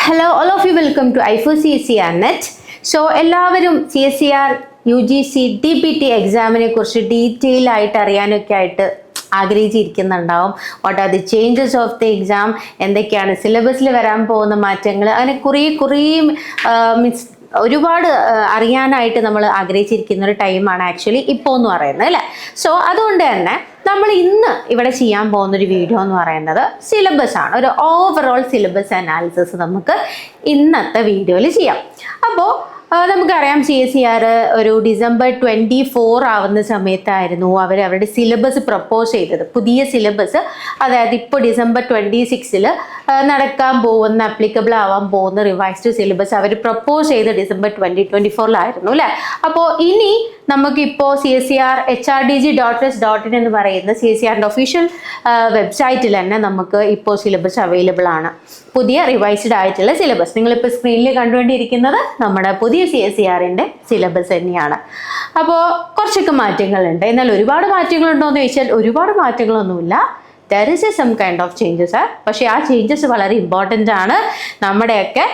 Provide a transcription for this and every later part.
Hello, all of you. Welcome to i4CSER Net. So, എല്ലാവരും CSER UGC TPT എക്സാമിനെ കുറിച്ച് detail ആയിട്ട് അറിയാനൊക്കെ ആയിട്ട് ആഗ്രഹിച്ചിരിക്കുന്നുണ്ടാവും. What are the changes of the exam, എന്തൊക്കെയാണ് സിലബസിൽ വരാൻ പോകുന്ന മാറ്റങ്ങൾ, അങ്ങനെ കുറേ മീൻസ് ഒരുപാട് അറിയാനായിട്ട് നമ്മൾ ആഗ്രഹിച്ചിരിക്കുന്ന ഒരു ടൈമാണ് ആക്ച്വലി ഇപ്പോൾ എന്ന് പറയുന്നത് അല്ലേ. സോ അതുകൊണ്ട് തന്നെ നമ്മൾ ഇന്ന് ഇവിടെ ചെയ്യാൻ പോകുന്നൊരു വീഡിയോ എന്ന് പറയുന്നത് സിലബസ് ആണ്. ഒരു ഓവറോൾ സിലബസ് അനാലിസിസ് നമുക്ക് ഇന്നത്തെ വീഡിയോയിൽ ചെയ്യാം. അപ്പോൾ നമുക്കറിയാം CSER ഒരു December 24 ആവുന്ന സമയത്തായിരുന്നു അവരുടെ സിലബസ് പ്രപ്പോസ് ചെയ്തത്. പുതിയ സിലബസ്, അതായത് ഇപ്പോൾ December 26 നടക്കാൻ പോകുന്ന അപ്ലിക്കബിൾ ആവാൻ പോകുന്ന റിവൈസ്ഡ് സിലബസ് അവർ പ്രപ്പോസ് ചെയ്ത് December 2024 അല്ലേ. അപ്പോൾ ഇനി നമുക്കിപ്പോൾ CSER HRDG.S.in എന്ന് പറയുന്ന CSERൻ്റെ ഒഫീഷ്യൽ വെബ്സൈറ്റിൽ തന്നെ നമുക്ക് ഇപ്പോൾ സിലബസ് അവൈലബിൾ ആണ്. പുതിയ റിവൈസ്ഡ് ആയിട്ടുള്ള സിലബസ് നിങ്ങളിപ്പോൾ സ്ക്രീനിൽ കണ്ടുകൊണ്ടിരിക്കുന്നത് നമ്മുടെ പുതിയ CSERൻ്റെ സിലബസ് തന്നെയാണ്. അപ്പോൾ കുറച്ചൊക്കെ മാറ്റങ്ങളുണ്ട്. എന്നാൽ ഒരുപാട് മാറ്റങ്ങളുണ്ടോ എന്ന് ചോദിച്ചാൽ ഒരുപാട് മാറ്റങ്ങളൊന്നുമില്ല. There is some kind of changes. പക്ഷേ ആ ചേഞ്ചസ് വളരെ ഇമ്പോർട്ടൻ്റ് ആണ്. നമ്മുടെയൊക്കെ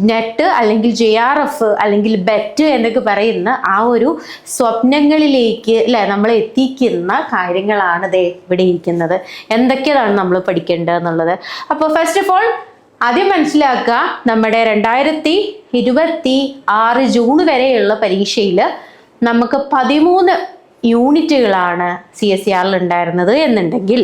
നെറ്റ് അല്ലെങ്കിൽ JRF അല്ലെങ്കിൽ ബെറ്റ് എന്നൊക്കെ പറയുന്ന ആ ഒരു സ്വപ്നങ്ങളിലേക്ക് അല്ലേ നമ്മളെ എത്തിക്കുന്ന കാര്യങ്ങളാണ് ദേ ഇവിടെ ഇരിക്കുന്നത്. എന്തൊക്കെയാണ് നമ്മൾ പഠിക്കേണ്ടതെന്നുള്ളത്. അപ്പോൾ ഫസ്റ്റ് ഓഫ് ഓൾ ആദ്യം മനസ്സിലാക്കുക, നമ്മുടെ 2026 ജൂൺ വരെയുള്ള പരീക്ഷയിൽ നമുക്ക് 13 യൂണിറ്റുകളാണ് CSERൽ ഉണ്ടായിരുന്നത് എന്നുണ്ടെങ്കിൽ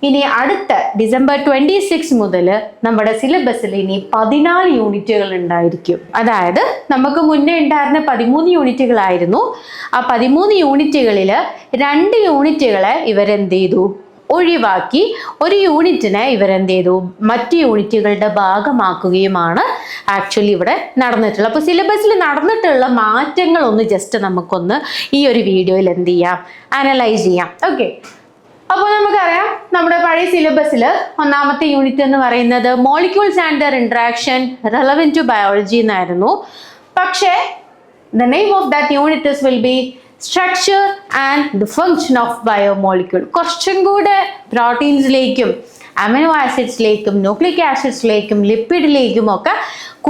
ഇനി അടുത്ത December 26 മുതൽ നമ്മുടെ സിലബസിൽ ഇനി 14 യൂണിറ്റുകൾ ഉണ്ടായിരിക്കും. അതായത് നമുക്ക് മുന്നേ ഉണ്ടായിരുന്ന 13 യൂണിറ്റുകളായിരുന്നു. ആ 13 യൂണിറ്റുകളിൽ 2 യൂണിറ്റുകളെ ഇവരെന്ത് ചെയ്തു, ഒഴിവാക്കി. ഒരു യൂണിറ്റിനെ ഇവരെന്ത് ചെയ്തു, മറ്റ് യൂണിറ്റുകളുടെ ഭാഗമാക്കുകയുമാണ് ആക്ച്വലി ഇവിടെ നടന്നിട്ടുള്ളത്. അപ്പോൾ സിലബസിൽ നടന്നിട്ടുള്ള മാറ്റങ്ങളൊന്ന് ജസ്റ്റ് നമുക്കൊന്ന് ഈ ഒരു വീഡിയോയിൽ എന്ത് ചെയ്യാം, അനലൈസ് ചെയ്യാം. ഓക്കെ, അപ്പോൾ നമുക്കറിയാം നമ്മുടെ പഴയ സിലബസിൽ ഒന്നാമത്തെ യൂണിറ്റ് എന്ന് പറയുന്നത് molecules and there interaction relevant two biology എന്നായിരുന്നു. പക്ഷേ the name of that unit will be structure and the function of biomolecule. കുറച്ചും കൂടെ പ്രോട്ടീൻസിലേക്കും അമിനോ ആസിഡ്സിലേക്കും ന്യൂക്ലിക് ആസിഡ്സിലേക്കും ലിപ്പിഡിലേക്കും ഒക്കെ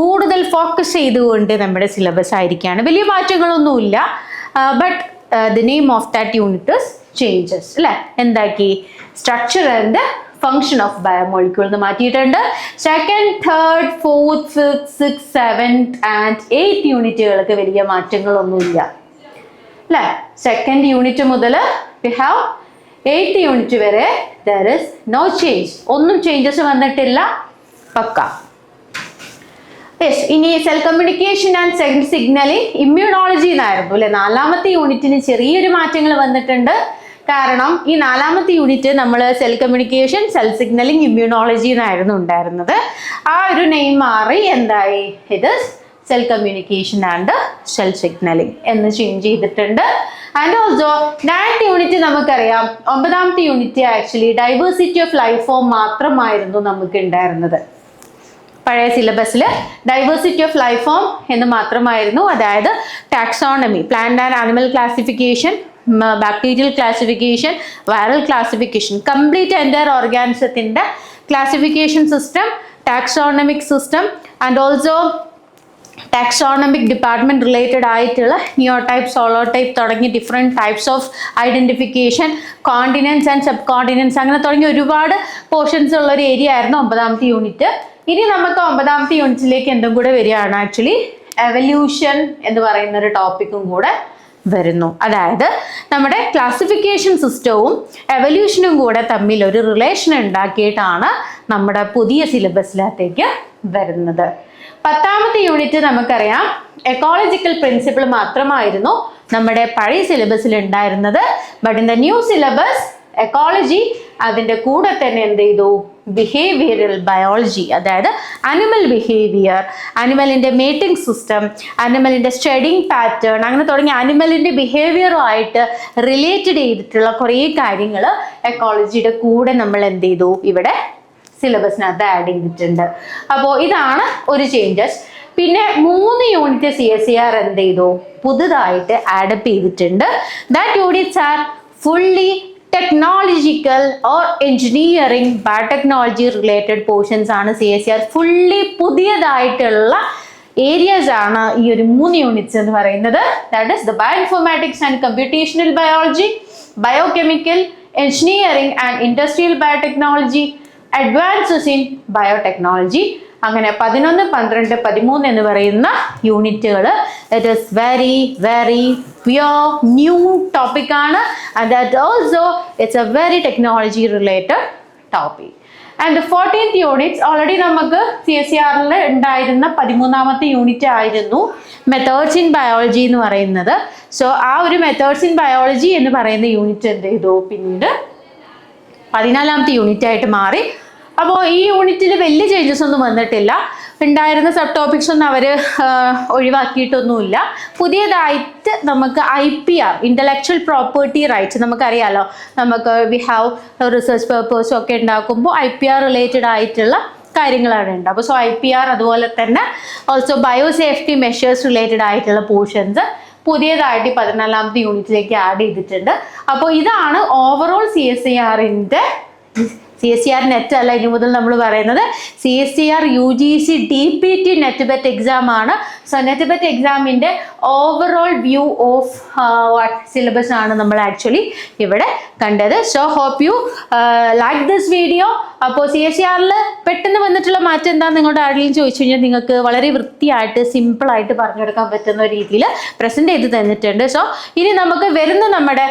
കൂടുതൽ ഫോക്കസ് ചെയ്തുകൊണ്ട് നമ്മുടെ സിലബസ് ആയിരിക്കുകയാണ്. വലിയ മാറ്റങ്ങളൊന്നുമില്ല. But the name of that unit changes അല്ലേ. എന്താക്കി, structure and function of biomolecule എന്ന് മാറ്റിയിട്ടുണ്ട്. 2nd, 3rd, 4th, 5th, 6th, 7th and 8th യൂണിറ്റുകൾക്ക് വലിയ മാറ്റങ്ങളൊന്നുമില്ല അല്ലേ. 2nd യൂണിറ്റ് മുതൽ we have 8th യൂണിറ്റ് വരെ there is no change. ഒന്നും ചേഞ്ചസ് വന്നിട്ടില്ല, പക്ക. ഇനി cell communication and cell signalling immunology എന്നായിരുന്നു അല്ലെ. 4ാമത്തെ യൂണിറ്റിന് ചെറിയൊരു മാറ്റങ്ങൾ വന്നിട്ടുണ്ട്. കാരണം ഈ 4ാമത്തെ യൂണിറ്റ് നമ്മൾ cell communication, cell signalling, immunology എന്നായിരുന്നു ഉണ്ടായിരുന്നത്. ആ ഒരു നെയിം മാറി എന്തായി, ഇത് cell communication and cell signalling എന്ന് ചേഞ്ച് ചെയ്തിട്ടുണ്ട്. ആൻഡ് ഓൾസോ 9th യൂണിറ്റ് നമുക്കറിയാം, 9ാമത്തെ unit actually diversity of life form മാത്രമായിരുന്നു നമുക്ക് ഉണ്ടായിരുന്നത്. പഴയ സിലബസിൽ ഡൈവേഴ്സിറ്റി ഓഫ് ലൈഫ് ഫോം എന്ന് മാത്രമായിരുന്നു. അതായത് taxonomy, plant and animal classification, bacterial classification, viral classification, complete entire ഓർഗാനിസത്തിൻ്റെ classification system, taxonomic system and also taxonomic department related ആയിട്ടുള്ള നിയോടൈപ്പ്, സോളോടൈപ്പ് തുടങ്ങി different types of identification, continents and sub continents, അങ്ങനെ തുടങ്ങി ഒരുപാട് portions ഉള്ള ഒരു area ആയിരുന്നു 9ാമത്തെ unit. ഇനി നമുക്ക് 9ാമത്തെ യൂണിറ്റിലേക്ക് എന്തും കൂടെ വരികയാണ്, ആക്ച്വലി എവല്യൂഷൻ എന്ന് പറയുന്ന ഒരു ടോപ്പിക്കും കൂടെ വരുന്നു. അതായത് നമ്മുടെ ക്ലാസിഫിക്കേഷൻ സിസ്റ്റവും എവല്യൂഷനും കൂടെ തമ്മിൽ ഒരു റിലേഷൻ ഉണ്ടാക്കിയിട്ടാണ് നമ്മുടെ പുതിയ സിലബസിലേക്ക് വരുന്നത്. 10ാമത്തെ യൂണിറ്റ് നമുക്കറിയാം എക്കോളജിക്കൽ പ്രിൻസിപ്പിൾ മാത്രമായിരുന്നു നമ്മുടെ പഴയ സിലബസിൽ ഉണ്ടായിരുന്നത്. But in the new syllabus ecology അതിൻ്റെ കൂടെ തന്നെ എന്ത് ചെയ്തു, ബിഹേവിയറൽ ബയോളജി, അതായത് അനിമൽ ബിഹേവിയർ, അനിമലിൻ്റെ മേറ്റിംഗ് സിസ്റ്റം, അനിമലിൻ്റെ സ്റ്റഡിങ് പാറ്റേൺ, അങ്ങനെ തുടങ്ങി അനിമലിൻ്റെ ബിഹേവിയറുമായിട്ട് റിലേറ്റഡ് ചെയ്തിട്ടുള്ള കുറേ കാര്യങ്ങൾ എക്കോളജിയുടെ കൂടെ നമ്മൾ എന്ത് ചെയ്തു, ഇവിടെ സിലബസിനകത്ത് ആഡ് ചെയ്തിട്ടുണ്ട്. അപ്പോൾ ഇതാണ് ഒരു ചേഞ്ചസ്. പിന്നെ 3 യൂണിറ്റ് CSER എന്ത് ചെയ്തു, പുതുതായിട്ട് ആഡപ്പ് ചെയ്തിട്ടുണ്ട്. That units are fully technological or engineering biotechnology related portions ആണ് CSER. ഫുള്ളി പുതിയതായിട്ടുള്ള ഏരിയാസ് ആണ് ഈ ഒരു 3 യൂണിറ്റ്സ് എന്ന് പറയുന്നത്. That is the bioinformatics and computational biology, biochemical, engineering and industrial biotechnology, advances in biotechnology. അങ്ങനെ 11, 12, 13 എന്ന് പറയുന്ന യൂണിറ്റുകൾ. It is very very pure new topic ആണ്. And that also it's a very technology related topic. And 14th units already നമുക്ക് CSER ഉണ്ടായിരുന്ന 13ാമത്തെ unit ആയിരുന്നു methods in biology എന്ന് പറയുന്നത്. സോ ആ ഒരു മെത്തേഡ്സ് ഇൻ ബയോളജി എന്ന് പറയുന്ന യൂണിറ്റ് എന്ത് ചെയ്തു, പിന്നീട് 14ാമത്തെ യൂണിറ്റ് ആയിട്ട് മാറി. അപ്പോൾ ഈ യൂണിറ്റിൽ വലിയ ചേഞ്ചസ് ഒന്നും വന്നിട്ടില്ല. ഉണ്ടായിരുന്ന സബ് ടോപ്പിക്സ് ഒന്നും അവർ ഒഴിവാക്കിയിട്ടൊന്നുമില്ല. പുതിയതായിട്ട് നമുക്ക് IPR, ഇൻ്റലക്ച്വൽ പ്രോപ്പർട്ടി റൈറ്റ്സ്, നമുക്കറിയാലോ, നമുക്ക് വി ഹാവ് റിസർച്ച് പേപ്പേഴ്സും ഒക്കെ ഉണ്ടാക്കുമ്പോൾ IPR റിലേറ്റഡ് ആയിട്ടുള്ള കാര്യങ്ങളാണ് ഉണ്ടാവുക. അപ്പോൾ IPR അതുപോലെ തന്നെ ഓൾസോ ബയോസേഫ്റ്റി മെഷേഴ്സ് റിലേറ്റഡ് ആയിട്ടുള്ള പോർഷൻസ് പുതിയതായിട്ട് 14ാമത്തെ യൂണിറ്റിലേക്ക് ആഡ് ചെയ്തിട്ടുണ്ട്. അപ്പോൾ ഇതാണ് ഓവറോൾ CSER-ൻ്റെ CSER നെറ്റ് അല്ല ഇനി മുതൽ നമ്മൾ പറയുന്നത് CSER UGC DPT NET bet exam ആണ്. സോ നെറ്റ് ബെറ്റ് എക്സാമിൻ്റെ overall view of what syllabus ആണ് നമ്മൾ ആക്ച്വലി ഇവിടെ കണ്ടത്. So hope you like this video. അപ്പോൾ CSER-ൽ പെട്ടെന്ന് വന്നിട്ടുള്ള മാറ്റം എന്താണെന്ന് നിങ്ങളുടെ ആരെങ്കിലും ചോദിച്ചു കഴിഞ്ഞാൽ നിങ്ങൾക്ക് വളരെ വൃത്തിയായിട്ട് സിമ്പിളായിട്ട് പറഞ്ഞെടുക്കാൻ പറ്റുന്ന രീതിയിൽ പ്രസൻറ്റ് ചെയ്ത് തന്നിട്ടുണ്ട്. സോ ഇനി നമുക്ക് വരുന്ന നമ്മുടെ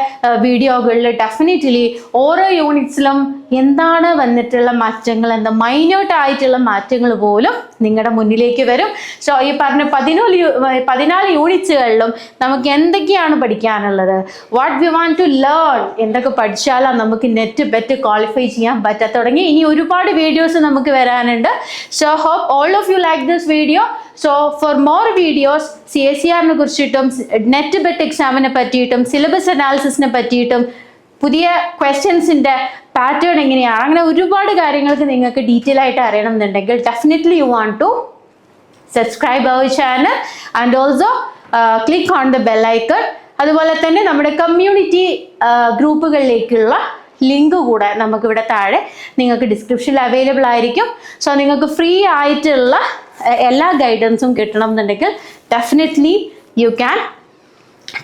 വീഡിയോകളിൽ ഡെഫിനറ്റ്ലി ഓരോ യൂണിറ്റ്സിലും എന്താണ് വന്നിട്ടുള്ള മാറ്റങ്ങൾ, എന്താ മൈന്യൂട്ട് ആയിട്ടുള്ള മാറ്റങ്ങൾ പോലും നിങ്ങളുടെ മുന്നിലേക്ക് വരും. സോ ഈ പറഞ്ഞ 14 യൂണിറ്റ്സുകളിലും നമുക്ക് എന്തൊക്കെയാണ് പഠിക്കാനുള്ളത്, what we want to learn, എന്തൊക്കെ പഠിച്ചാലാണ് നമുക്ക് നെറ്റ് ബെറ്റ് ക്വാളിഫൈ ചെയ്യാൻ പറ്റാ തുടങ്ങി ഇനി ഒരുപാട് വീഡിയോസ് നമുക്ക് വരാനുണ്ട്. So hope all of you like this video. So for more videos CSER-നെ കുറിച്ചിട്ടും നെറ്റ് ബെറ്റ് എക്സാമിനെ പറ്റിയിട്ടും സിലബസ് അനാലിസിസിനെ പറ്റിയിട്ടും പുതിയ ക്വസ്റ്റ്യൻസിൻ്റെ പാറ്റേൺ എങ്ങനെയാണ്, അങ്ങനെ ഒരുപാട് കാര്യങ്ങൾക്ക് നിങ്ങൾക്ക് ഡീറ്റെയിൽ ആയിട്ട് അറിയണം എന്നുണ്ടെങ്കിൽ definitely you want to subscribe our channel and also click on the bell icon. അതുപോലെ തന്നെ നമ്മുടെ കമ്മ്യൂണിറ്റി ഗ്രൂപ്പുകളിലേക്കുള്ള ലിങ്ക് കൂടെ നമുക്കിവിടെ താഴെ നിങ്ങൾക്ക് ഡിസ്ക്രിപ്ഷനിൽ അവൈലബിൾ ആയിരിക്കും. സോ നിങ്ങൾക്ക് ഫ്രീ ആയിട്ടുള്ള എല്ലാ ഗൈഡൻസും കിട്ടണം എന്നുണ്ടെങ്കിൽ definitely you can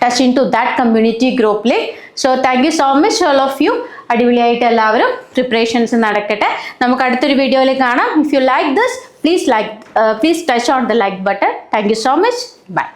touch in to that community ഗ്രൂപ്പിൽ. So thank you so much all of you. അടിപൊളിയായിട്ട് എല്ലാവരും പ്രിപ്പറേഷൻസ് നടക്കട്ടെ. നമുക്ക് അടുത്തൊരു വീഡിയോയിൽ കാണാം. If you like this, please touch on the like button. Thank you so much. By.